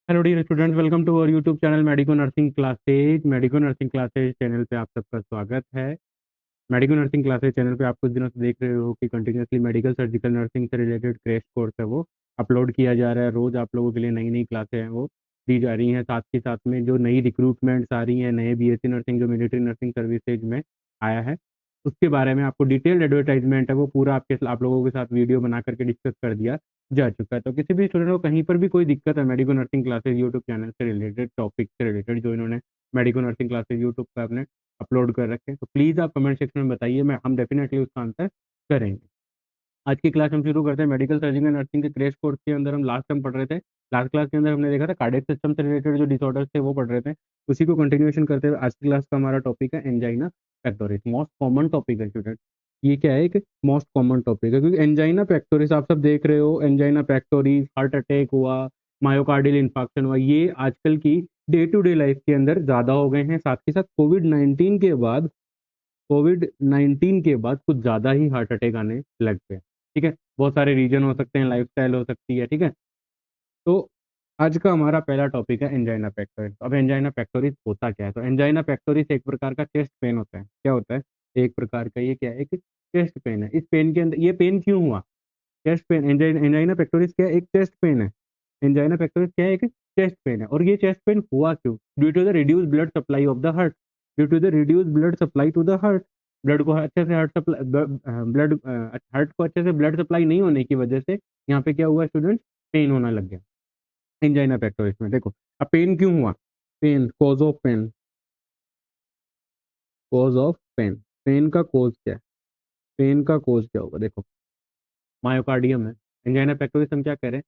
Hello dear students, welcome to our YouTube channel medico nursing classes. Medico nursing classes channel पे आप सबका स्वागत है। मेडिको नर्सिंग क्लासेज चैनल पे आप कुछ दिनों से देख रहे हो कि कंटिन्यूसली मेडिकल सर्जिकल नर्सिंग से रिलेटेड क्रैश कोर्स है वो अपलोड किया जा रहा है। रोज़ आप लोगों के लिए नई नई क्लासें हैं वो दी जा रही हैं। साथ ही साथ में जो नई रिक्रूटमेंट्स आ रही हैं, नए बीएससी नर्सिंग जो मिलिट्री नर्सिंग सर्विसेज में आया है, उसके बारे में आपको डिटेल्ड एडवर्टाइजमेंट है वो पूरा आप लोगों के साथ वीडियो बना करके डिस्कस कर दिया जा चुका है। तो किसी भी स्टूडेंट को कहीं पर भी कोई दिक्कत है medico nursing classes YouTube channel से रिलेटेड, टॉपिक से रिलेटेड जो इन्होंने मेडिको नर्सिंग क्लासेज यूट्यूब पर अपने अपलोड कर रखे हैं, तो प्लीज़ आप कमेंट सेक्शन में बताइए, मैं हम डेफिनेटली उसका आंसर करेंगे। आज की क्लास हम शुरू करते हैं मेडिकल सर्जिकल नर्सिंग के क्रैश कोर्स के अंदर। हम लास्ट टाइम पढ़ रहे थे, लास्ट क्लास के अंदर हमने देखा था कार्डियक सिस्टम से रिलेटेड जो डिसऑर्डर्स थे वो पढ़ रहे थे। उसी को कंटिन्यूएशन करते हुए आज की क्लास का हमारा टॉपिक है angina pectoris. Most common topic है स्टूडेंट, ये क्या है, एक मोस्ट कॉमन टॉपिक है क्योंकि एंजाइना पेक्टोरिस आप सब देख रहे हो। एंजाइना पेक्टोरिस, हार्ट अटैक हुआ, मायोकार्डियल इंफार्क्शन हुआ, ये आजकल की डे टू डे लाइफ के अंदर ज़्यादा हो गए हैं। साथ ही साथ कोविड 19 के बाद कुछ ज़्यादा ही हार्ट अटैक आने लग गए। ठीक है, बहुत सारे रीजन हो सकते हैं, लाइफस्टाइल हो सकती है। ठीक है, तो आज का हमारा पहला टॉपिक है एंजाइना पेक्टोरिस। अब एंजाइना पेक्टोरिस होता क्या है? तो एंजाइना पेक्टोरिस एक प्रकार का चेस्ट पेन होता है। क्या होता है? एक प्रकार का ये क्या है, एक चेस्ट पेन है। इस पेन के अंदर ये पेन क्यों हुआ? चेस्ट पेन, एंजाइना पेक्टोरिस क्या है? एक चेस्ट पेन है। एंजाइना पेक्टोरिस क्या है? एक चेस्ट पेन है। और ये चेस्ट पेन हुआ क्यों? Due to the reduce blood supply of the heart. Due to the reduce blood supply to the heart. Blood को अच्छे से हार्ट सप्लाई ब्लड हार्ट को अच्छे से ब्लड सप्लाई नहीं होने की वजह से यहाँ पे क्या हुआ स्टूडेंट? पेन होना लग गया एंजाइना पेक्टोरिस में। देखो, अब पेन क्यों हुआ? Pain, cause of pain, cause of pain. Pain का कॉज क्या है? पेन का कॉज क्या होगा? देखो, मायोकार्डियम है। एंजाइना पेक्टोरिस हम क्या कह रहे हैं?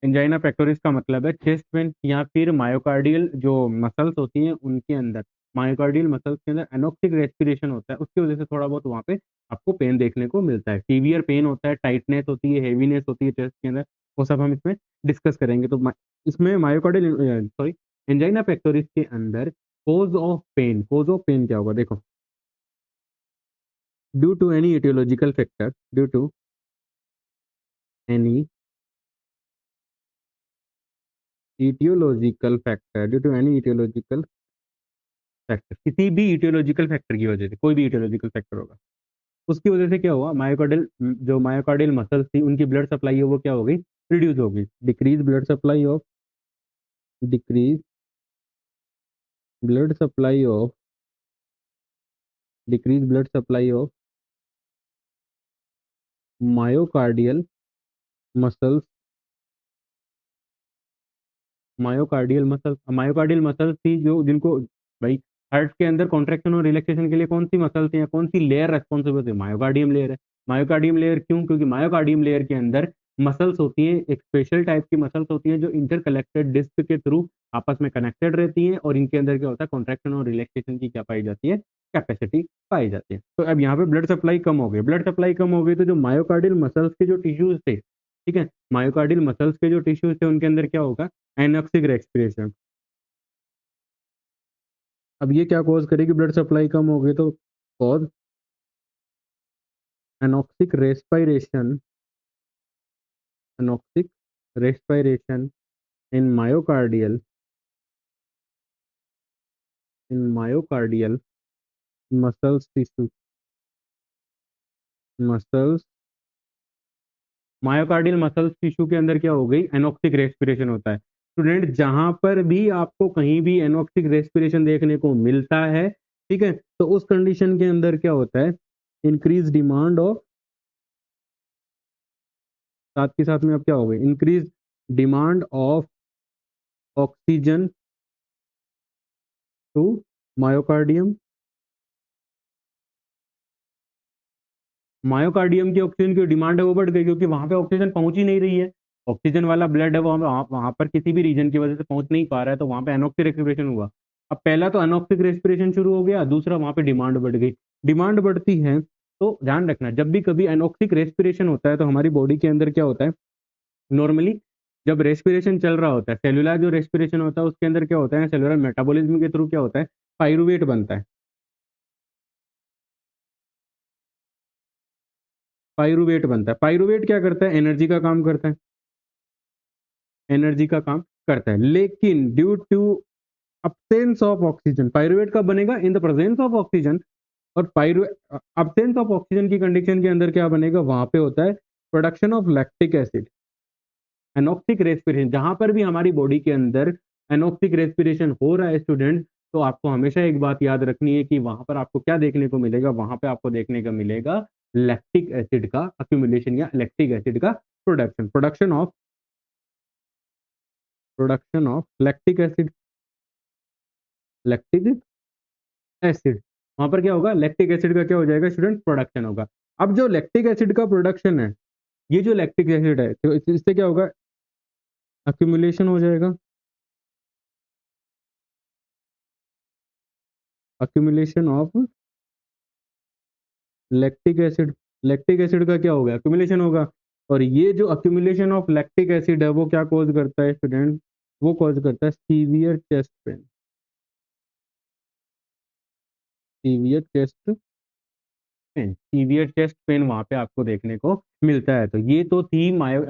एंजाइना पेक्टोरिस का मतलब है चेस्ट पेन या फिर मायोकार्डियल जो मसल्स होती हैं उनके अंदर, मायोकार्डियल मसल्स के अंदर एनोक्सिक रेस्पिरेशन होता है, उसकी वजह से थोड़ा बहुत वहाँ पे आपको पेन देखने को मिलता है। सीवियर पेन होता है, टाइटनेस होती है, हेवीनेस होती है चेस्ट के अंदर, वो सब हम इसमें डिस्कस करेंगे। तो इसमें मायोकार्डियल सॉरी एंजाइना पेक्टोरिस के अंदर cause of pain, cause of pain क्या होगा? देखो, due to any etiological factor, due to any etiological factor, due to any etiological factor, किसी भी etiological फैक्टर की वजह से, कोई भी etiological फैक्टर होगा, उसकी वजह से क्या हुआ? मायोकार्डियल जो मायोकार्डियल मसल्स थी उनकी ब्लड सप्लाई है वो क्या हो गई? रिड्यूस हो गई। Decrease blood supply of, decrease blood supply of, decrease blood supply of myocardial muscles, myocardial muscles थी जो जिनको भाई हार्ट के अंदर कॉन्ट्रैक्शन और रिलैक्सेशन के लिए कौन सी मसल्स थी या कौन सी लेयर रेस्पॉन्सिबल थी? मायोकार्डियम लेयर है। मायोकार्डियम लेयर क्यों? क्योंकि मायोकार्डियम लेयर के अंदर मसल्स होती हैं, एक स्पेशल टाइप की मसल्स होती हैं जो इंटरकलेक्टेड डिस्क के थ्रू आपस में कनेक्टेड रहती हैं, और इनके अंदर क्या होता है? कॉन्ट्रैक्शन और रिलैक्सेशन की क्या पाई जाती है? कैपेसिटी पाई जाती है। तो अब यहाँ पे ब्लड सप्लाई कम हो गई, ब्लड सप्लाई कम हो गई तो जो मायोकार्डियल मसल्स के जो टिश्यूज थे, ठीक है, मायोकार्डियल मसल्स के जो टिश्यूज थे उनके अंदर क्या होगा? Anoxic respiration. अब ये क्या कॉज करेगी? ब्लड सप्लाई कम हो गई तो cause anoxic respiration, anoxic respiration in myocardial, in myocardial muscles tissue, muscles, myocardial muscles tissue के अंदर क्या हो गई? एनॉक्सिक रेस्पिरेशन होता है। स्टूडेंट, जहां पर भी आपको कहीं भी एनॉक्सिक रेस्पिरेशन देखने को मिलता है, ठीक है, तो उस कंडीशन के अंदर क्या होता है? इंक्रीज डिमांड ऑफ, साथ के साथ में अब क्या हो गई? Increase demand of oxygen to myocardium. Myocardium की ऑक्सीजन की डिमांड है वो बढ़ गई क्योंकि वहां पे ऑक्सीजन पहुंच ही नहीं रही है। ऑक्सीजन वाला ब्लड है वो वहां पर किसी भी रीजन की वजह से पहुंच नहीं पा रहा है, तो वहां पे एनॉक्सिक रेस्पिरेशन हुआ। अब पहला तो एनॉक्सिक रेस्पिरेशन शुरू हो गया, दूसरा वहां पे डिमांड बढ़ गई। डिमांड बढ़ती है तो ध्यान रखना, जब भी कभी एनॉक्सिक रेस्पिरेशन होता है तो हमारी बॉडी के अंदर क्या होता है? नॉर्मली जब रेस्पिरेशन चल रहा होता है, सेलुलर जो रेस्पिरेशन होता है उसके अंदर क्या होता है? सेलुलर मेटाबॉलिज्म के थ्रू क्या होता है? पाइरुवेट बनता है। पाइरुवेट बनता है। पाइरुवेट क्या करता है? एनर्जी का काम करता है, एनर्जी का काम। करता है, लेकिन due to absence of oxygen, pyruvate कब बनेगा? In the presence of oxygen. और अब्सेंस ऑफ ऑक्सीजन की कंडीशन के अंदर क्या बनेगा? वहां पे होता है production of lactic acid, anoxic respiration. जहां पर भी हमारी बॉडी के अंदर एनॉक्सिक रेस्पिरेशन हो रहा है स्टूडेंट, तो आपको हमेशा एक बात याद रखनी है कि वहां पर आपको क्या देखने को मिलेगा? वहां पे आपको देखने को मिलेगा लैक्टिक एसिड का अक्यूमुलेशन या लैक्टिक एसिड का production, production of lactic acid, lactic acid. वहां पर क्या होगा? लैक्टिक एसिड का क्या हो जाएगा स्टूडेंट? प्रोडक्शन होगा। अब जो लैक्टिक एसिड का प्रोडक्शन है, ये जो लैक्टिक एसिड है, तो इससे क्या होगा? अक्यूमुलेशन हो जाएगा, accumulation of lactic acid. Lactic acid का क्या होगा? अक्यूमुलेशन होगा। और ये जो अक्यूमुलेशन ऑफ लैक्टिक एसिड है, वो क्या कॉज करता है स्टूडेंट? वो कॉज करता है severe chest pain, severe chest pain, severe chest pain वहां पे आपको देखने को मिलता है। तो ये तो थी मायो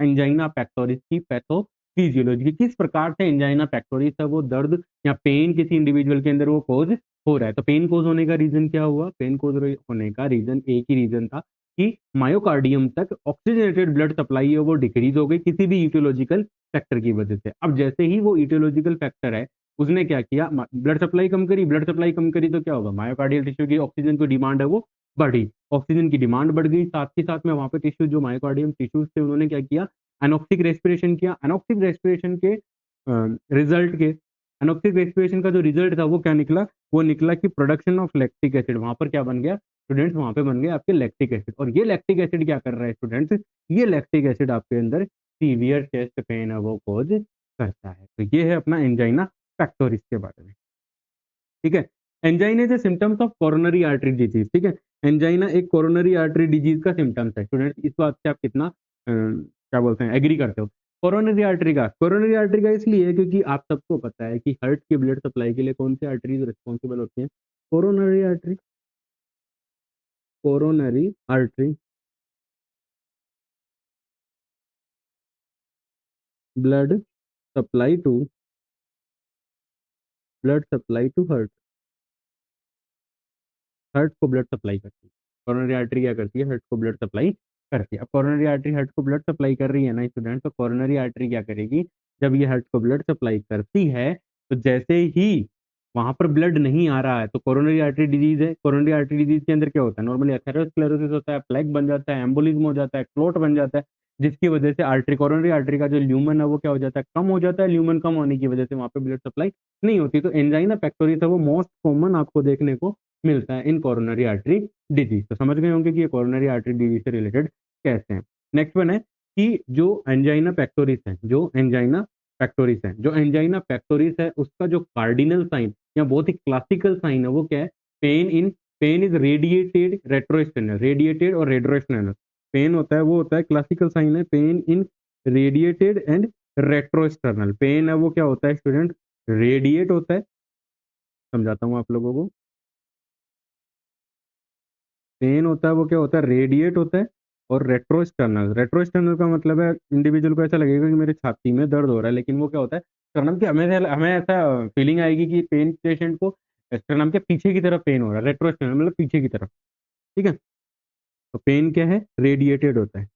एंजाइना पेक्टोरिस की पैथोफिजियोलॉजी, किस प्रकार से एंजाइना पेक्टोरिस है वो दर्द या पेन किसी इंडिविजुअल के अंदर वो कोज हो रहा है। तो पेन कोज होने का रीजन क्या हुआ? पेन कोज होने का रीजन एक ही रीजन था कि मायोकार्डियम तक ऑक्सीजनेटेड ब्लड सप्लाई है वो डिक्रीज हो गई किसी भी ईटियोलॉजिकल फैक्टर की वजह से। अब जैसे ही वो ईटियोलॉजिकल फैक्टर है, उसने क्या किया? ब्लड सप्लाई कम करी, ब्लड सप्लाई कम करी तो क्या होगा? मायोकार्डियल टिश्यू की ऑक्सीजन की डिमांड है वो बढ़ी, ऑक्सीजन की डिमांड बढ़ गई, साथ ही साथ में वहां पे टिश्यू जो मायोकार्डियम टिश्यूज थे उन्होंने क्या किया? एनॉक्सिक रेस्पिरेशन किया। एनॉक्सिक रेस्पिरेशन के रिजल्ट के एनॉक्सिक रेस्पिरेशन का जो रिजल्ट था वो क्या निकला? वो निकला कि प्रोडक्शन ऑफ लैक्टिक एसिड। वहां पर क्या बन गया स्टूडेंट्स? वहां पे बन गया आपके लैक्टिक एसिड। और ये लैक्टिक एसिड क्या कर रहा है स्टूडेंट्स? ये लैक्टिक एसिड आपके अंदर सीवियर चेस्ट पेन है वो कॉज करता है। तो ये है अपना एंजाइना फैक्टोरिस के बारे में। ठीक है। Angina is symptoms of coronary artery disease. ठीक है, एंजाइना एक कोरोनरी आर्टरी डिजीज का सिम्टम्स है। स्टूडेंट इस बात से आप कितना क्या बोलते हैं, एग्री करते हो? कोरोनरी आर्टरी का इसलिए है क्योंकि आप सबको पता है कि हार्ट की ब्लड सप्लाई के लिए कौन सी आर्टरीज रिस्पॉन्सिबल होती हैं? Coronary artery, coronary artery, blood supply to, blood supply to heart, heart को ब्लड सप्लाई करती है। कोरोनरी आर्टरी क्या करती है? हार्ट को ब्लड सप्लाई करती है। अब कोरोनरी आर्टरी हार्ट को ब्लड सप्लाई कर रही है ना स्टूडेंट, तो कोरोनरी आर्टरी क्या करेगी? जब ये हार्ट को ब्लड सप्लाई करती है, तो जैसे ही वहां पर ब्लड नहीं आ रहा है, तो कोरोनरी आर्टरी डिजीज है। कोरोनरी आर्टरी डिजीज के अंदर क्या होता है? नॉर्मली एथेरोस्क्लेरोसिस होता है, प्लेग बन जाता है, एम्बोलिज्म हो जाता है, क्लोट बन जाता है, जिसकी वजह से आर्टरी, कोरोनरी आर्टरी का जो ल्यूमन है वो क्या हो जाता है? कम हो जाता है। ल्यूमन कम होने की वजह से वहां पे ब्लड सप्लाई नहीं होती। तो एंजाइना पेक्टोरिस है वो मोस्ट कॉमन आपको देखने को मिलता है इन कोरोनरी आर्टरी डिजीज। तो समझ गए होंगे कि ये कोरोनरी आर्टरी डिजीज से रिलेटेड कैसे हैं। नेक्स्ट वन है कि जो एंजाइना पेक्टोरिस है, जो एंजाइना पेक्टोरिस है उसका जो कार्डिनल साइन या बहुत ही क्लासिकल साइन है वो क्या है? Pain is radiated retrosternal, radiated और रेट्रोस्टेनल पेन होता है, वो होता है क्लासिकल साइन है pain in radiated and retrosternal. Pain है वो क्या होता है स्टूडेंट? रेडिएट होता है। समझाता हूँ आप लोगों को। पेन होता है वो क्या होता है? रेडिएट होता है। और रेट्रोस्टर्नल, रेट्रोस्टर्नल का मतलब है इंडिविजुअल को ऐसा लगेगा कि मेरे छाती में दर्द हो रहा है, लेकिन वो क्या होता है? स्टर्नम के हमें हमें ऐसा फीलिंग आएगी कि पेन पेशेंट को स्टर्नम के पीछे की तरफ पेन हो रहा है, रेट्रोस्टर्नल मतलब पीछे की तरफ। ठीक है। तो पेन क्या है? रेडिएटेड होता है।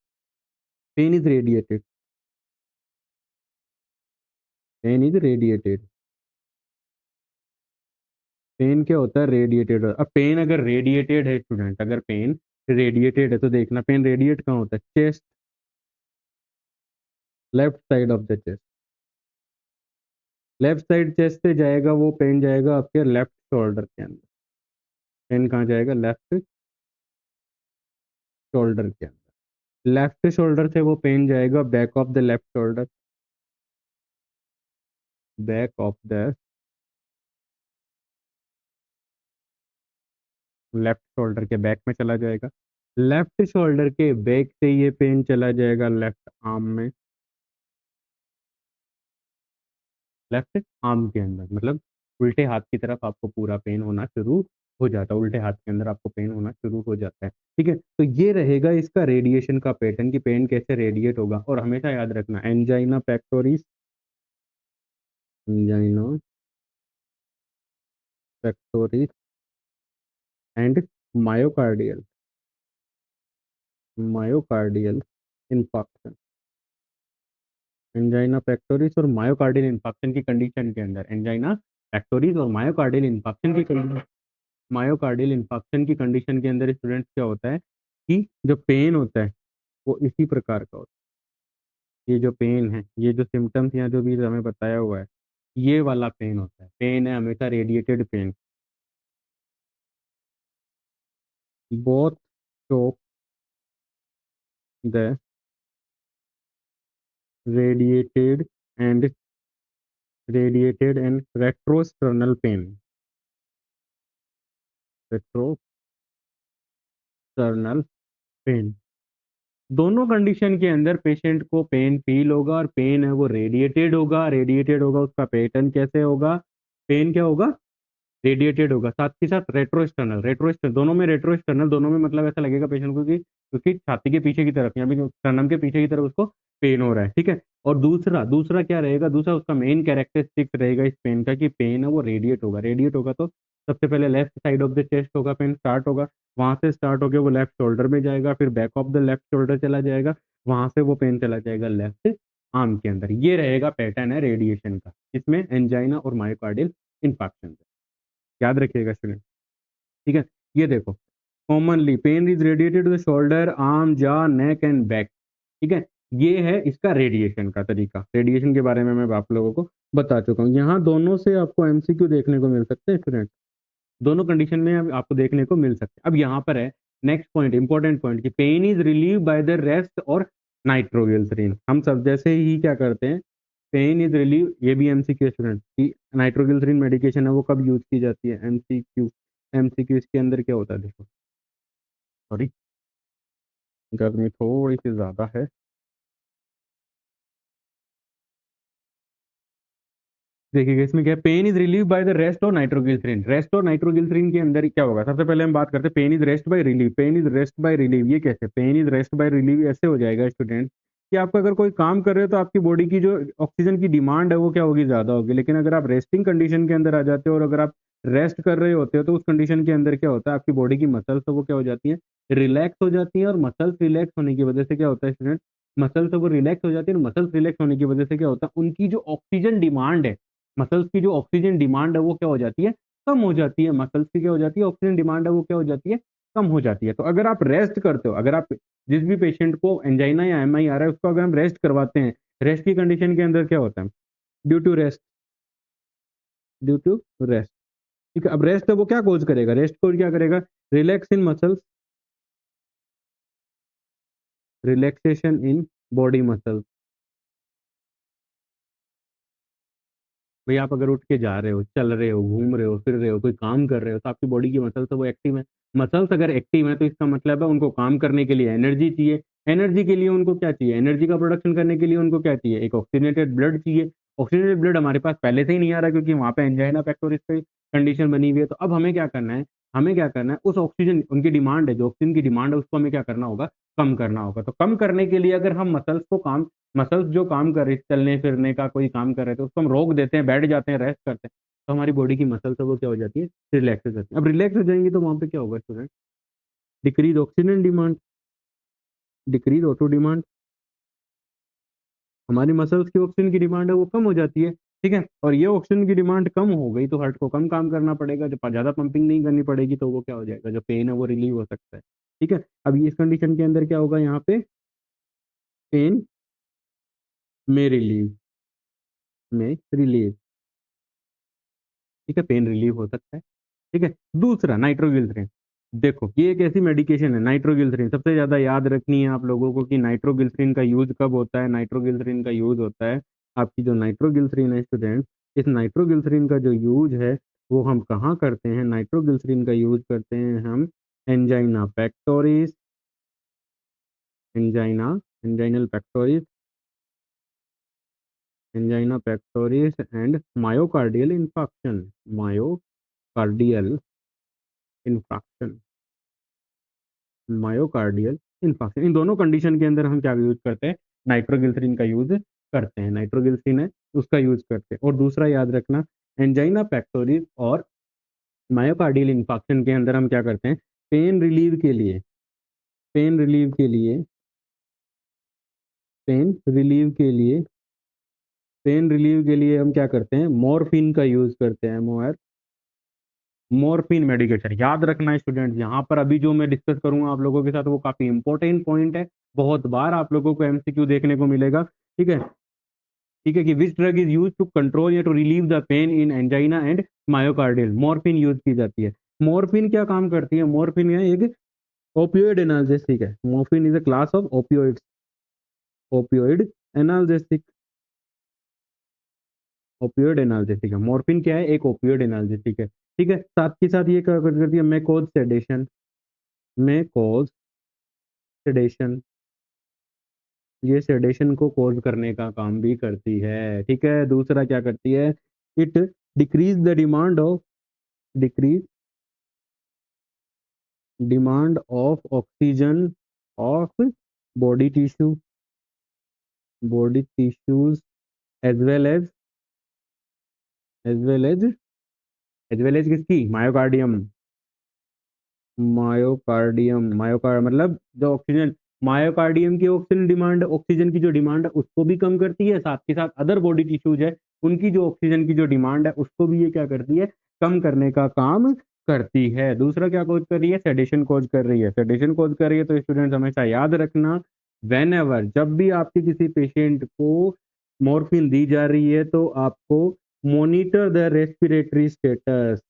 Pain is radiated, pain is radiated. Pain क्या होता है? रेडिएटेड। अब पेन अगर रेडिएटेड है स्टूडेंट, अगर पेन रेडिएटेड है तो देखना पेन रेडिएट कहाँ होता है? Chest, left side of the chest. Left side chest से जाएगा वो पेन, जाएगा आपके लेफ्ट शोल्डर के अंदर। पेन कहाँ जाएगा? लेफ्ट शोल्डर के अंदर। लेफ्ट शोल्डर से वो पेन जाएगा back of the left shoulder, back of the left shoulder के बैक में चला जाएगा। लेफ्ट शोल्डर के बैक से ये पेन चला जाएगा लेफ्ट आर्म में, लेफ्ट आर्म के अंदर, मतलब उल्टे हाथ की तरफ आपको पूरा पेन होना शुरू हो जाता है, उल्टे हाथ के अंदर आपको पेन होना शुरू हो जाता है। ठीक है, तो ये रहेगा इसका रेडिएशन का पैटर्न कि पेन कैसे रेडिएट होगा। और हमेशा याद रखना angina pectoris angina pectoris and myocardial myocardial infarction. Angina pectoris और मायोकार्डियल इंफाक्शन की कंडीशन के अंदर, एंजाइना पेक्टोरिस और मायोकार्डियल इंफाक्शन की कंडीशन, मायोकार्डियल इंफाक्शन की कंडीशन के अंदर स्टूडेंट्स क्या होता है कि जो पेन होता है वो इसी प्रकार का होता है। ये जो पेन है, ये जो सिम्टम्स यहाँ जो भी हमें बताया हुआ है, ये वाला पेन होता है। पेन है हमेशा radiated pain, both show the radiated and retrosternal pain, retrosternal pain. दोनों कंडीशन के अंदर पेशेंट को पेन फील होगा, और पेन है वो रेडिएटेड होगा। रेडिएटेड होगा, उसका पैटर्न कैसे होगा? पेन क्या होगा? रेडिएटेड होगा। साथ ही साथ रेट्रोस्टर्नल, रेट्रोस्टर्नल दोनों में, रेट्रोस्टर्नल दोनों में मतलब ऐसा लगेगा पेशेंट को कि उसकी छाती के पीछे की तरफ या फिर स्टर्नम के पीछे की तरफ उसको पेन हो रहा है, ठीक है। और दूसरा दूसरा क्या रहेगा? दूसरा उसका मेन कैरेक्टरिस्टिक्स रहेगा इस पेन का कि पेन है वो रेडिएट होगा। रेडिएट होगा तो सबसे पहले left side of the chest होगा, पेन स्टार्ट होगा, वहां से स्टार्ट होकर वो लेफ्ट शोल्डर में जाएगा, फिर back of the left shoulder चला जाएगा, वहां से वो पेन चला जाएगा लेफ्ट आर्म के अंदर। ये रहेगा पैटर्न है रेडिएशन का, इसमें एंजाइना और मायोकार्डियल इंफाक्शन। याद रखिएगा स्टूडेंट, ठीक है। ये देखो, commonly pain is radiated to the shoulder, arm, jaw, neck and back, ठीक है। ये है इसका रेडिएशन का तरीका। रेडिएशन के बारे में मैं आप लोगों को बता चुका हूँ। यहाँ दोनों से आपको एमसीक्यू देखने को मिल सकते हैं स्टूडेंट, दोनों कंडीशन में आपको देखने को मिल सकते हैं। अब यहाँ पर है नेक्स्ट पॉइंट, इंपॉर्टेंट पॉइंट, कि pain is relieve by the rest और नाइट्रोग्लिसरीन। हम सब जैसे ही क्या करते हैं, पेन इज रिलीव, ये भी एमसीक्यू स्टूडेंट, की नाइट्रोग्लिसरीन मेडिकेशन है वो कब यूज की जाती है? एमसीक्यू, एमसीक्यू इसके अंदर क्या होता है देखो, सॉरी गर्मी थोड़ी सी ज्यादा है। देखिएगा इसमें क्या है, pain is relieve by the rest और नाइट्रोग्लिसरीन। रेस्ट और नाइट्रोग्लिसरीन के अंदर क्या होगा? सबसे पहले हम बात करते हैं pain is rest by relieve. Pain is rest by relieve ये कैसे? Pain is rest by relieve ऐसे हो जाएगा स्टूडेंट कि आप अगर कोई काम कर रहे हो तो आपकी बॉडी की जो ऑक्सीजन की डिमांड है वो क्या होगी? ज्यादा होगी। लेकिन अगर आप रेस्टिंग कंडीशन के अंदर आ जाते हो और अगर आप रेस्ट कर रहे होते हो तो उस कंडीशन के अंदर क्या होता है, आपकी बॉडी की मसल्स वो क्या हो जाती है? रिलैक्स हो जाती है। और मसल्स रिलैक्स होने की वजह से क्या होता है स्टूडेंट? मसल्स वो रिलैक्स हो जाती है, और मसल्स रिलैक्स होने की वजह से क्या होता है? उनकी जो ऑक्सीजन डिमांड है, मसल्स की जो ऑक्सीजन डिमांड है वो क्या हो जाती है? कम हो जाती है। मसल्स की क्या हो जाती है? ऑक्सीजन डिमांड है वो क्या हो जाती है? कम हो जाती है। तो अगर आप रेस्ट करते हो, अगर आप जिस भी पेशेंट को एंजाइना या एमआई आ रहा है उसको अगर हम रेस्ट करवाते हैं, रेस्ट की कंडीशन के अंदर क्या होता है? Due to rest, due to rest, ठीक है। अब रेस्ट है वो क्या कोज करेगा? रेस्ट को क्या करेगा? Relax in muscles, relaxation in body muscles. भाई आप अगर उठ के जा रहे हो, चल रहे हो, घूम रहे हो, फिर रहे हो, कोई काम कर रहे हो, तो आपकी बॉडी की मसल्स है वो एक्टिव है। मसल्स अगर एक्टिव है तो इसका मतलब है उनको काम करने के लिए एनर्जी चाहिए। एनर्जी के लिए उनको क्या चाहिए? एनर्जी का प्रोडक्शन करने के लिए उनको क्या चाहिए? एक ऑक्सीजनेटेड ब्लड चाहिए। ऑक्सीजनेटेड ब्लड हमारे पास पहले से ही नहीं आ रहा क्योंकि वहां पे एंजाइना पेक्टोरिस की कंडीशन बनी हुई है। तो अब हमें क्या करना है? हमें क्या करना है? उस ऑक्सीजन, उनकी डिमांड है, जो ऑक्सीजन की डिमांड है उसको हमें क्या करना होगा? कम करना होगा। तो कम करने के लिए अगर हम मसल्स को काम, मसल्स जो काम कर रहे, चलने फिरने का कोई काम कर रहे थे, उसको हम रोक देते हैं, बैठ जाते हैं, रेस्ट करते हैं, तो हमारी बॉडी की मसल्स है वो क्या हो जाती है? रिलैक्स हो जाती है। अब रिलैक्स हो जाएंगी तो वहां पे क्या होगा student? Decrease oxygen demand, decrease auto demand, हमारी मसल्स की ऑक्सीजन की डिमांड है वो कम हो जाती है, ठीक है। और ये ऑक्सीजन की डिमांड कम हो गई तो हार्ट को कम काम करना पड़ेगा, जब ज्यादा पंपिंग नहीं करनी पड़ेगी तो वो क्या हो जाएगा? जो पेन है वो रिलीव हो सकता है, ठीक है। अब इस कंडीशन के अंदर क्या होगा? यहाँ पे पेन में रिलीव, में रिलीव, ठीक है, पेन रिलीव हो सकता है, ठीक है। दूसरा नाइट्रोग्लिसरीन, देखो ये एक ऐसी मेडिकेशन है नाइट्रोग्लिसरीन, सबसे ज्यादा याद रखनी है आप लोगों को कि नाइट्रोग्लिसरीन का यूज कब होता है। नाइट्रोग्लिसरीन का यूज होता है, आपकी जो नाइट्रोग्लिसरीन है स्टूडेंट, इस नाइट्रोग्लिसरीन का जो यूज है वो हम कहाँ करते हैं? नाइट्रोग्लिसरीन का यूज करते हैं हम angina pectoris, angina, anginal pectoris, angina pectoris and myocardial infarction, myocardial infarction, myocardial infarction. इन दोनों कंडीशन के अंदर हम क्या यूज करते हैं? नाइट्रोग्लिसरीन का यूज करते हैं। नाइट्रोग्लिसरीन है उसका यूज करते हैं। और दूसरा याद रखना, एंजाइना पेक्टोरिस और मायोकार्डियल इंफाक्शन के अंदर हम क्या करते हैं, पेन रिलीव के लिए, पेन रिलीव के लिए, पेन रिलीव के लिए, पेन रिलीव के लिए हम क्या करते हैं, मॉर्फिन का यूज करते हैं। मॉर्फिन मेडिकेशन याद रखना स्टूडेंट्स, यहाँ पर अभी जो मैं डिस्कस करूंगा आप लोगों के साथ वो काफी इंपॉर्टेंट पॉइंट है, बहुत बार आप लोगों को एमसीक्यू देखने को मिलेगा। ठीक है, ठीक है, कि which drug is use to control या to relieve the pain in angina and myocardial, morphine use की जाती है। मॉर्फिन क्या काम करती है, मॉर्फिन है एक ओपियोइड एनाल्जेसिक है, morphine is a class of opioid, opioid analgesic, opioid analgesic है। मॉर्फिन क्या है, एक ओपियोइड एनाल्जेसिक है। ठीक है, साथ के साथ ये क्या करती है, में कॉज सेडेशन, में कॉज सेडेशन, ये सेडेशन को कॉज करने का काम भी करती है। ठीक है, दूसरा क्या करती है, it decrease the demand of, decrease demand of oxygen of body tissue, body tissues as well as, as well as, as well as किसकी, मायोकार्डियम, मायोकार्डियम, मायोकार्ड मतलब जो ऑक्सीजन, मायोकार्डियम की ऑक्सीजन डिमांड, ऑक्सीजन की जो demand है उसको भी कम करती है, साथ के साथ अदर बॉडी टिश्यूज है उनकी जो ऑक्सीजन की जो डिमांड है उसको भी ये क्या करती है, कम करने का काम करती है। दूसरा क्या कोज कर रही है, सेडेशन कोज कर रही है, सेडेशन कोज कर रही है। तो स्टूडेंट हमेशा याद रखना, वेन एवर जब भी आपके किसी पेशेंट को मॉर्फिन दी जा रही है तो आपको monitor the respiratory status,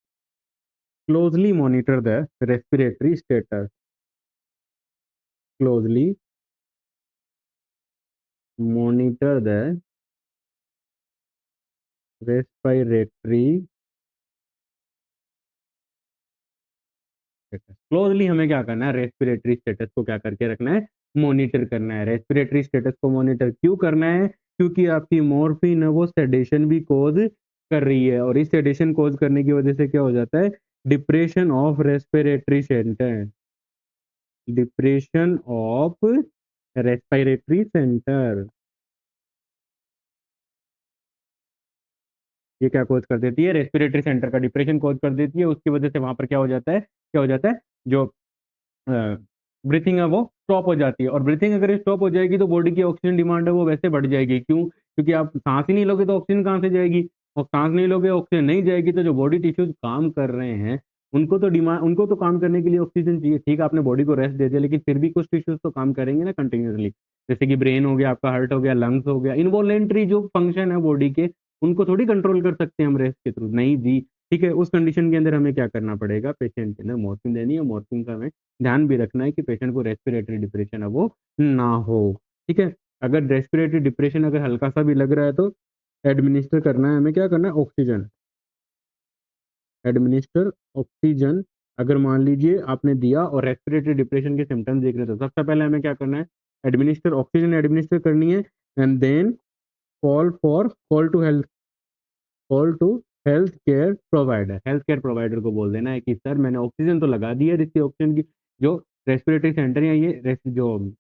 closely monitor the respiratory status, closely monitor the respiratory status। Closely हमें क्या करना है, रेस्पिरेटरी स्टेटस को क्या करके रखना है, मॉनिटर करना है। रेस्पिरेटरी स्टेटस को मॉनिटर क्यों करना है, क्योंकि आपकी मॉर्फिन है वो सेडेशन भी कोज कर रही है, और इस सेडेशन कोज करने की वजह से क्या हो जाता है, depression of respiratory centre, depression of respiratory centre, ये क्या कोज कर देती है, रेस्पिरेटरी सेंटर का डिप्रेशन कोज कर देती है। उसकी वजह से वहां पर क्या हो जाता है, क्या हो जाता है, जो ब्रीथिंग है वो स्टॉप हो जाती है। और ब्रीथिंग अगर स्टॉप हो जाएगी तो बॉडी की ऑक्सीजन डिमांड है वो वैसे बढ़ जाएगी। क्यों, क्योंकि आप सांस ही नहीं लोगे तो ऑक्सीजन कहाँ से जाएगी, और सांस नहीं लोगे ऑक्सीजन नहीं जाएगी, तो जो बॉडी टिश्यूज काम कर रहे हैं उनको तो डिमांड, उनको तो काम करने के लिए ऑक्सीजन चाहिए। ठीक है, आपने बॉडी को रेस्ट दे दिया, लेकिन फिर भी कुछ टिश्यूज तो काम करेंगे ना कंटिन्यूसली, जैसे कि ब्रेन हो गया, आपका हार्ट हो गया, लंग्स हो गया, इनवॉलेंट्री जो फंक्शन है बॉडी के उनको थोड़ी कंट्रोल कर सकते हैं हम रेस्ट के थ्रू, नहीं जी। ठीक है, उस कंडीशन के अंदर हमें क्या करना पड़ेगा, पेशेंट के अंदर मॉर्फिन देनी है। मॉर्फिन का हमें ध्यान भी रखना है कि पेशेंट को रेस्पिरेटरी डिप्रेशन है वो ना हो। ठीक है, अगर रेस्पिरेटरी डिप्रेशन अगर हल्का सा भी लग रहा है तो एडमिनिस्टर करना है, हमें क्या करना है, ऑक्सीजन, एडमिनिस्टर ऑक्सीजन। अगर मान लीजिए आपने दिया और रेस्पिरेटरी डिप्रेशन के सिम्टम्स देख रहे थे, सबसे पहले हमें क्या करना है, एडमिनिस्टर ऑक्सीजन एडमिनिस्टर करनी है। And then call to health, call to health care provider, health care provider को बोल देना है कि सर मैंने ऑक्सीजन तो लगा दी है, जिसकी ऑक्सीजन की जो रेस्पिरेटरी सेंटर है ये जो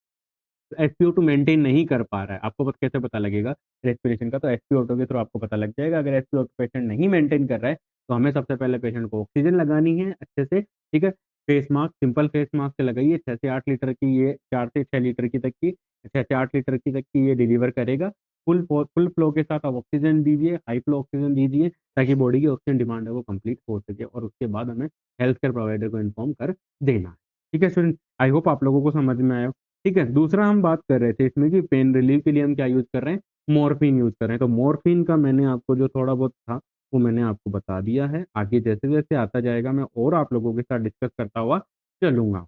एसपीओ2 मेंटेन नहीं कर पा रहा है, आपको कैसे पता लगेगा रेस्पिरेशन का, तो एसपीओ2 के थ्रू आपको पता लग जाएगा। अगर एसपीओ2 पेशेंट नहीं मेंटेन कर रहा है तो हमें सबसे पहले पेशेंट को ऑक्सीजन लगानी है अच्छे से। ठीक है, face mask, simple face mask से लगाइए, 6 से 8 लीटर की, ये 4 से 6 लीटर की तक की, 6 से 8 लीटर की तक की ये डिलीवर करेगा। फुल फ्लो के साथ आप ऑक्सीजन दीजिए, हाई फ्लो ऑक्सीजन दीजिए, ताकि बॉडी की ऑक्सीजन डिमांड है वो कंप्लीट हो सके, और उसके बाद हमें हेल्थ केयर प्रोवाइडर को इन्फॉर्म कर देना है। ठीक है स्टूडेंट, आई होप आप लोगों को समझ में आया। ठीक है, दूसरा हम बात कर रहे थे इसमें कि पेन रिलीफ के लिए हम क्या यूज कर रहे हैं, मॉर्फिन यूज कर रहे हैं। तो मॉर्फिन का मैंने आपको जो थोड़ा बहुत था वो मैंने आपको बता दिया है, आगे जैसे जैसे आता जाएगा मैं और आप लोगों के साथ डिस्कस करता हुआ चलूंगा।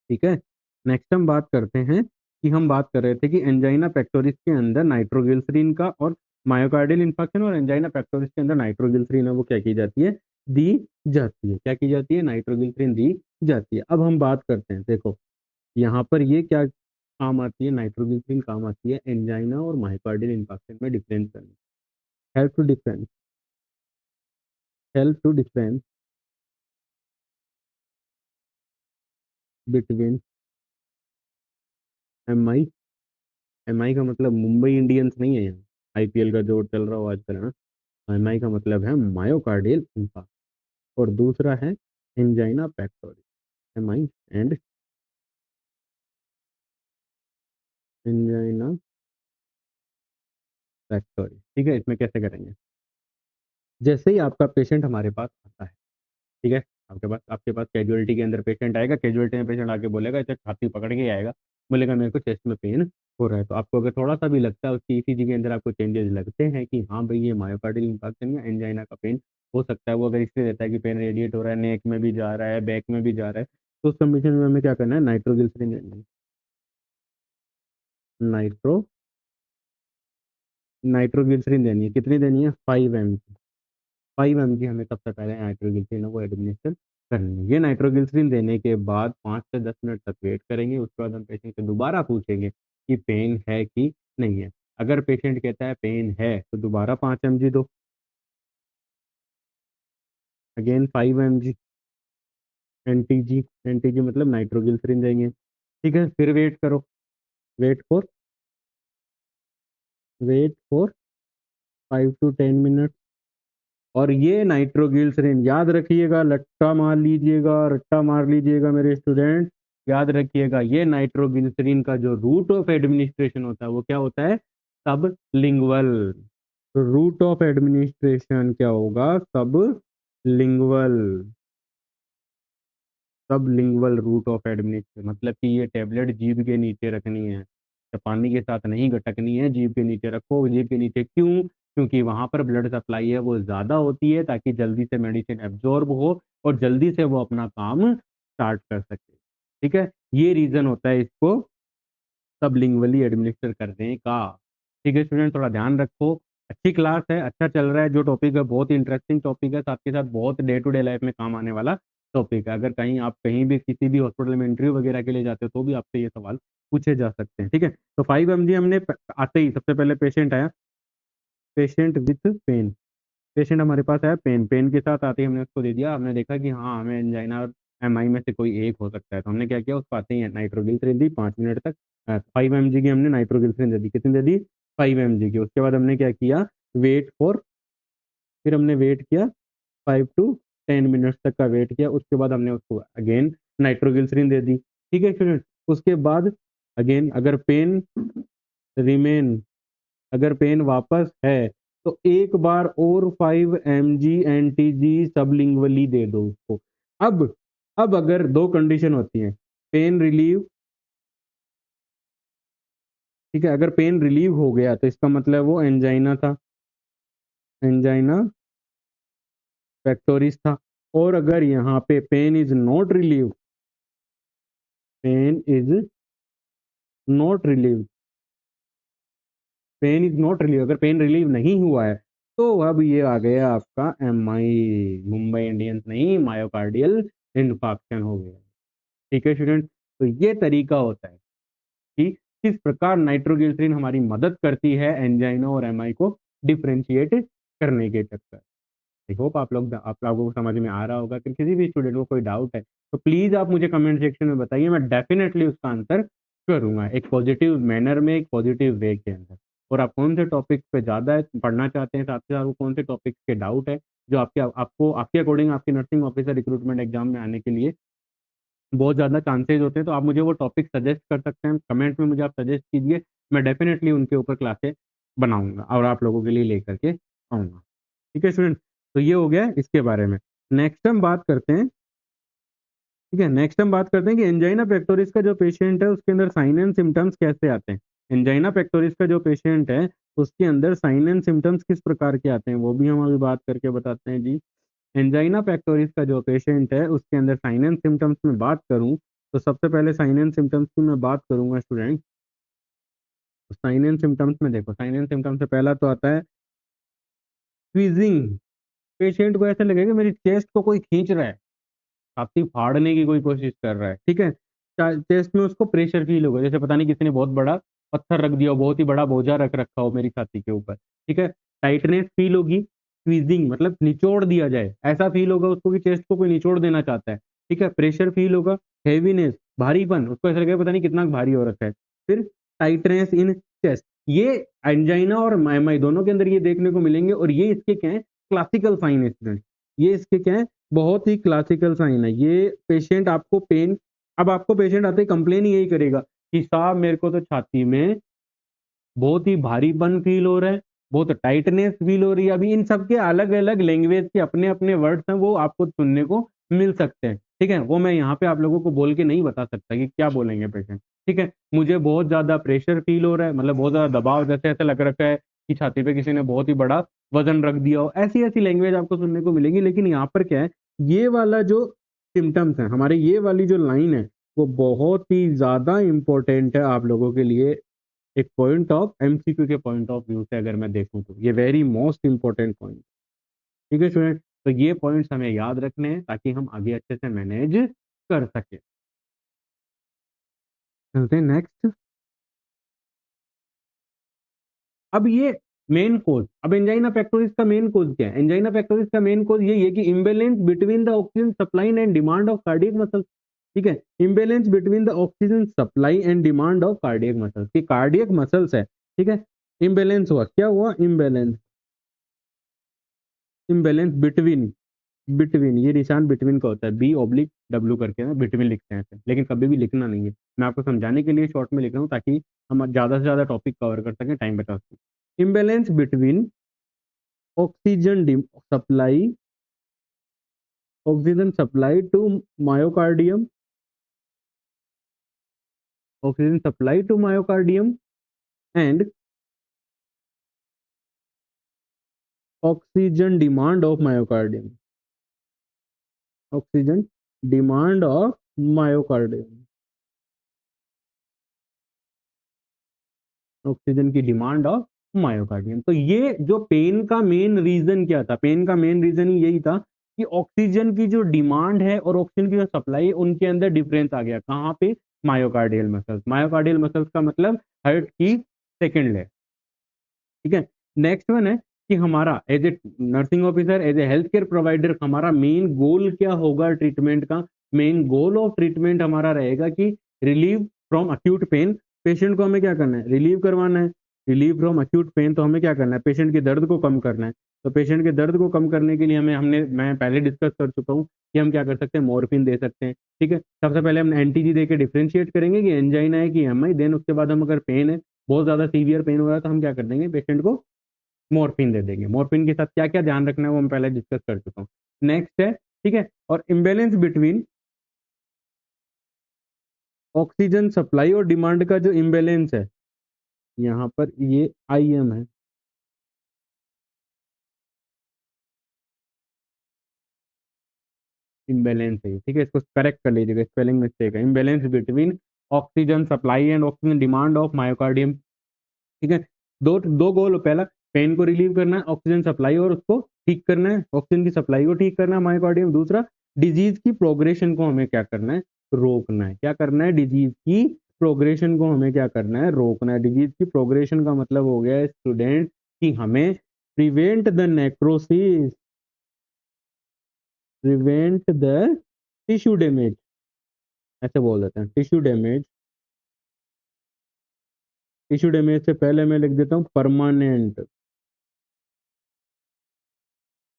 ठीक है, नेक्स्ट हम बात करते हैं कि हम बात कर रहे थे कि एंजाइना पेक्टोरिस के अंदर नाइट्रोग्लिसरीन का, और मायोकार्डियल इंफाक्शन और एंजाइना पेक्टोरिस के अंदर नाइट्रोग्लिसरीन है वो क्या की जाती है, दी जाती है। क्या की जाती है, नाइट्रोग्लिसरीन दी जाती है। अब हम बात करते हैं, देखो यहाँ पर ये क्या काम आती है, नाइट्रोग्लिसरीन काम आती है एंजाइना और मायोकार्डियल इंफाक्शन में डिफरेंस करने, help to difference, help to difference between M I, M I का मतलब मुंबई इंडियंस नहीं है यहाँ, आईपीएल का जोर चल रहा हो आजकल, है ना। एमआई का मतलब है मायोकार्डियल इंफार्क्ट, और दूसरा है angina pectoris. MI and angina pectoris. ठीक है, इसमें कैसे करेंगे? जैसे ही आपका पेशेंट हमारे पास आता है, ठीक है, आपके पास कैजुअलिटी के अंदर पेशेंट आएगा, कैजुअलिटी में पेशेंट आके बोलेगा, इसे छाती पकड़ के आएगा, बोलेगा मेरे को चेस्ट में पेन हो रहा है। तो आपको अगर थोड़ा सा भी लगता है, उसकी ईसीजी के अंदर आपको चेंजेस लगते हैं कि हाँ भाई ये मायोकार्डियल इंफार्क्शन या एंजाइना का पेन हो सकता है, वो अगर इसलिए रहता है कि पेन रेडिएट हो रहा है, नेक में भी जा रहा है, बैक में भी जा रहा है, तो उस कंडीशन में हमें क्या करना है, नाइट्रोग्लिसरीन। नाइट्रो नाइट्रोग्लिसरीन देनी है। कितनी देनी है? 5 mg। 5 mg हमें सबसे पहले नाइट्रोग्लिसरीन को एडमिनिस्टर करनी है। ये नाइट्रोग्लिसरीन देने के बाद 5 से 10 मिनट तक वेट करेंगे। उसके बाद हम पेशेंट से दोबारा पूछेंगे कि पेन है कि नहीं है। अगर पेशेंट कहता है पेन है तो दोबारा 5 mg दो, अगेन 5 mg एनटीजी। एनटीजी मतलब नाइट्रोग्लिसरीन देंगे। ठीक है, फिर वेट करो। Wait for wait for 5 to 10 minute. और ये नाइट्रोग्लिसरीन याद रखिएगा, लट्टा मार लीजिएगा, रट्टा मार लीजिएगा मेरे स्टूडेंट। याद रखिएगा, ये नाइट्रोग्लिसरीन का जो रूट ऑफ एडमिनिस्ट्रेशन होता है वो क्या होता है? सब लिंगुअल। रूट ऑफ एडमिनिस्ट्रेशन क्या होगा? सब लिंगुअल। सब लिंगुअल रूट ऑफ एडमिनिस्ट्रेशन मतलब कि ये टेबलेट जीभ के नीचे रखनी है, चपानी के साथ नहीं गटकनी है, जीभ के नीचे रखो। जीभ के नीचे क्यों? क्योंकि वहां पर ब्लड सप्लाई है वो ज्यादा होती है, ताकि जल्दी से मेडिसिन एब्जॉर्ब हो और जल्दी से वो अपना काम स्टार्ट कर सके। ठीक है, ये रीजन होता है इसको सबलिंगुअली एडमिनिस्टर करने का। ठीक है स्टूडेंट, थोड़ा ध्यान रखो। अच्छी क्लास है, अच्छा चल रहा है। जो टॉपिक है बहुत इंटरेस्टिंग टॉपिक है, साथ के साथ बहुत डे टू डे लाइफ में काम आने वाला टॉपिक है। अगर कहीं आप कहीं भी किसी भी हॉस्पिटल में इंटरव्यू वगैरह के लिए जाते हो तो भी आपसे ये सवाल पूछे जा सकते हैं। ठीक है, तो 5 mg हमने आते ही सबसे पहले पेशेंट आया, पेशेंट विथ पेन। पेशेंट हमारे पास आया पेन, पेन के साथ आते ही हमने उसको दे दिया। हमने देखा कि हाँ हमें एंजाइना और एमआई में से कोई एक हो सकता है, तो हमने क्या किया, उसको आते ही नाइट्रोग्लिसरीन दी 5 मिनट तक। 5 mg की हमने नाइट्रोग्लिसरीन दे दी। कितनी दे दी? 5 mg की। उसके बाद हमने क्या किया, वेट फॉर, फिर हमने वेट किया 5 to 10 मिनट्स तक का वेट किया। उसके बाद हमने उसको अगेन नाइट्रोग्लिसरीन दे दी। ठीक है स्टूडेंट, उसके बाद अगेन अगर पेन रिमेन, अगर पेन वापस है तो एक बार और 5 mg एंटीजी सबलिंगुअली दे दो उसको। अब अब अगर दो कंडीशन होती हैं, पेन रिलीव, ठीक है, अगर पेन रिलीव हो गया तो इसका मतलब वो एंजाइना था, एंजाइना पेक्टोरिस था। और अगर यहाँ पे pain is not relieve, pain is not relieve, pain is not relieve, अगर पेन रिलीव नहीं हुआ है तो अब ये आ गया आपका एमआई, मुंबई इंडियंस नहीं, मायोकार्डियल इन्फाक्शन हो गया। ठीक है स्टूडेंट, तो ये तरीका होता है कि किस प्रकार नाइट्रोग्लिसरीन हमारी मदद करती है एंजाइना और एमआई को डिफरेंशिएट करने के चक्कर। आई होप आप लोगों को समझ में आ रहा होगा। कि किसी भी स्टूडेंट को कोई डाउट है तो प्लीज आप मुझे कमेंट सेक्शन में बताइए, मैं डेफिनेटली उसका आंसर करूंगा एक पॉजिटिव मैनर में, एक पॉजिटिव वे के अंदर। और आप कौन से टॉपिक पे ज्यादा पढ़ना चाहते हैं, साथ ही साथ आपको कौन से टॉपिक के डाउट है जो आपके अकॉर्डिंग आपके नर्सिंग ऑफिसर रिक्रूटमेंट एग्जाम में आने के लिए बहुत ज़्यादा चांसेज होते हैं, तो आप मुझे वो टॉपिक सजेस्ट कर सकते हैं। कमेंट में मुझे आप सजेस्ट कीजिए, मैं डेफिनेटली उनके ऊपर क्लासेस बनाऊंगा और आप लोगों के लिए लेकर के आऊँगा। ठीक है स्टूडेंट, तो ये हो गया इसके बारे में। नेक्स्ट हम बात करते हैं, ठीक है, नेक्स्ट हम बात करते हैं कि एंजाइना पेक्टोरिस का जो पेशेंट है उसके अंदर साइन एंड सिम्टम्स कैसे आते हैं। एंजाइना पेक्टोरिस का जो पेशेंट है उसके अंदर साइन एंड सिम्टम्स किस प्रकार के आते हैं वो भी हम अभी बात करके बताते हैं जी। एंजाइना पेक्टोरिस का जो पेशेंट है उसके अंदर साइन एंड सिम्टम्स में बात करूं तो सबसे पहले साइन एंड सिम्टम्स की मैं बात करूंगा स्टूडेंट। साइन एंड सिम्टम्स में देखो, साइन एंड सिम्टम्स से पहला तो आता है स्क्वीजिंग। पेशेंट को ऐसा लगेगा मेरी चेस्ट को कोई खींच रहा है, छाती फाड़ने की कोई कोशिश कर रहा है। ठीक है, चेस्ट में उसको प्रेशर फील होगा, जैसे पता नहीं किसी ने बहुत बड़ा पत्थर रख दिया हो, बहुत ही बड़ा बोझा रख रखा हो मेरी छाती के ऊपर। ठीक है, टाइटनेस फील होगी, स्क्वीजिंग मतलब निचोड़ दिया जाए, ऐसा फील होगा उसको कि चेस्ट को कोई निचोड़ देना चाहता है। ठीक है, प्रेशर फील होगा, हेवीनेस भारीपन, उसको ऐसा लगेगा पता नहीं कितना भारी हो रखा है। फिर टाइटनेस इन चेस्ट, ये एंजाइना और एमआई दोनों के अंदर ये देखने को मिलेंगे, और ये इसके क्या है, क्लासिकल साइन है स्टूडेंट। ये इसके क्या है, बहुत ही क्लासिकल साइन है। ये पेशेंट आपको पेन, अब आपको पेशेंट आते ही कंप्लेन यही करेगा कि साहब मेरे को तो छाती में बहुत ही भारीपन फील हो रहा है, बहुत टाइटनेस फील हो रही है। अभी इन सब के अलग अलग लैंग्वेज के अपने अपने वर्ड्स हैं, वो आपको सुनने को मिल सकते हैं, ठीक है। वो मैं यहाँ पे आप लोगों को बोल के नहीं बता सकता कि क्या बोलेंगे पेशेंट, ठीक है। मुझे बहुत ज्यादा प्रेशर फील हो रहा है, मतलब बहुत ज्यादा दबाव, जैसे ऐसा लग रखा है कि छाती पे किसी ने बहुत ही बड़ा वजन रख दिया हो, ऐसी ऐसी लैंग्वेज आपको सुनने को मिलेगी। लेकिन यहाँ पर क्या है, ये वाला जो सिम्टम्स है हमारे, ये वाली जो लाइन है, वो बहुत ही ज्यादा इंपॉर्टेंट है आप लोगों के लिए। एक पॉइंट ऑफ एमसीक्यू के पॉइंट ऑफ व्यू से अगर मैं देखूं तो ये वेरी मोस्ट इंपॉर्टेंट पॉइंट, ठीक है स्टूडेंट। तो ये पॉइंट्स हमें याद रखने हैं ताकि हम आगे अच्छे से मैनेज कर सके। चलते हैं नेक्स्ट। अब ये मेन कोज, अब एंजाइना पेक्टोरिस का मेन कोज क्या है? एंजाइना पेक्टोरिस का मेन कोज ये है कि imbalance between the oxygen supply and demand of cardiac muscle, ठीक है। Imbalance between the oxygen supply and demand of cardiac muscles, की कार्डियक मसल्स है, ठीक है। इम्बेलेंस हुआ, क्या हुआ? इम्बेलेंस, इम्बेलेंस बिटवीन, बिटवीन, ये निशान बिटवीन का होता है, बी ऑब्लिक डब्ल्यू करके ना बिटवीन लिखते हैं ऐसे, लेकिन कभी भी लिखना नहीं है। मैं आपको समझाने के लिए शॉर्ट में लिख रहा हूँ ताकि हम ज्यादा से ज्यादा टॉपिक कवर कर सकें, टाइम बचा सकें। Imbalance between oxygen supply, oxygen supply to myocardium, oxygen supply to myocardium and oxygen demand of myocardium, oxygen demand of myocardium, oxygen की डिमांड ऑफ मायोकार्डियम। तो ये जो पेन का मेन रीजन क्या था? पेन का मेन रीजन ही यही था कि ऑक्सीजन की जो डिमांड है और ऑक्सीजन की जो सप्लाई है, उनके अंदर डिफरेंस आ गया। कहाँ पे? Myocardial muscles. मायोकार्डियल मसल्स का मतलब हार्ट की सेकंड लेग, ठीक है। नेक्स्ट वन है कि हमारा as a nursing officer, as a health care provider, हमारा मेन गोल क्या होगा ट्रीटमेंट का? मेन गोल ऑफ ट्रीटमेंट हमारा रहेगा कि relieve from acute pain. Patient को हमें क्या करना है? रिलीव करवाना है। रिलीव फ्रॉम अक्यूट पेन, तो हमें क्या करना है? पेशेंट के दर्द को कम करना है। तो पेशेंट के दर्द को कम करने के लिए हमें, हमने मैं पहले डिस्कस कर चुका हूँ कि हम क्या कर सकते हैं, मोरफिन दे सकते हैं, ठीक है। सबसे पहले हम एंटीजी दे के डिफ्रेंशिएट करेंगे कि एंजाइना है कि एमआई, देन उसके बाद हम अगर पेन है, बहुत ज्यादा सीवियर पेन हो रहा है, तो हम क्या कर देंगे, पेशेंट को मॉर्फिन दे देंगे। मॉर्फिन के साथ क्या क्या ध्यान रखना है वो मैं पहले डिस्कस कर चुका हूँ। नेक्स्ट है, ठीक है, और इम्बेलेंस बिटवीन ऑक्सीजन सप्लाई और डिमांड का जो इम्बेलेंस है, यहाँ पर ये आईएम है, इम्बेलेंस है, ठीक है। इसको करेक्ट कर लीजिएगा, स्पेलिंग मिस्टेक है। Imbalance between oxygen supply and oxygen demand of myocardium, ठीक है। दो दो गोल, पहला पेन को रिलीव करना है, ऑक्सीजन सप्लाई और उसको ठीक करना है, ऑक्सीजन की सप्लाई को ठीक करना है मायोकार्डियम। दूसरा, डिजीज की प्रोग्रेशन को हमें क्या करना है? रोकना है। क्या करना है? डिजीज की प्रोग्रेशन को हमें क्या करना है? रोकना है। डिजीज की प्रोग्रेशन का मतलब हो गया स्टूडेंट कि हमें prevent the necrosis, prevent the tissue damage, ऐसे बोल देते हैं टिश्यू डैमेज। टिश्यू डैमेज से पहले मैं लिख देता हूँ परमानेंट,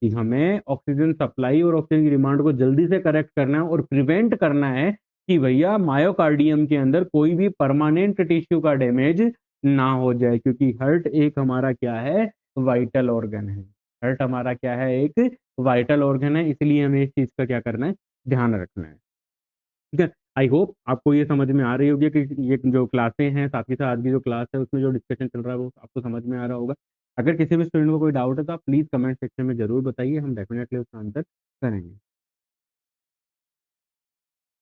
कि हमें ऑक्सीजन सप्लाई और ऑक्सीजन की डिमांड को जल्दी से करेक्ट करना है और प्रिवेंट करना है कि भैया मायोकार्डियम के अंदर कोई भी परमानेंट टिश्यू का डैमेज ना हो जाए, क्योंकि हार्ट एक हमारा क्या है? वाइटल ऑर्गन है। हार्ट हमारा क्या है? एक वाइटल ऑर्गन है, इसलिए हमें इस चीज का क्या करना है? ध्यान रखना है, ठीक है। आई होप आपको ये समझ में आ रही होगी कि ये जो क्लासें हैं, साथ ही साथ आज की जो क्लास है उसमें जो डिस्कशन चल रहा है वो आपको समझ में आ रहा होगा। अगर किसी भी स्टूडेंट को कोई डाउट है तो आप प्लीज कमेंट सेक्शन में जरूर बताइए, हम डेफिनेटली उसका आंसर करेंगे।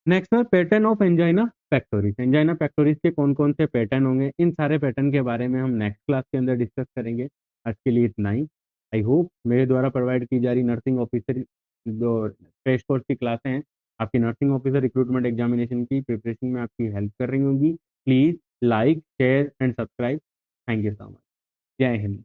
नेक्स्ट है pattern of angina pectoris. Angina pectoris के कौन कौन से पैटर्न होंगे, इन सारे पैटर्न के बारे में हम नेक्स्ट क्लास के अंदर डिस्कस करेंगे। आज के लिए इतना ही। आई होप मेरे द्वारा प्रोवाइड की जा रही नर्सिंग ऑफिसर जो क्रैश कोर्स की क्लासें हैं, आपकी नर्सिंग ऑफिसर रिक्रूटमेंट एग्जामिनेशन की प्रिपरेशन में आपकी हेल्प कर रही होंगी। Please like, share and subscribe. Thank you so much. जय हिंद।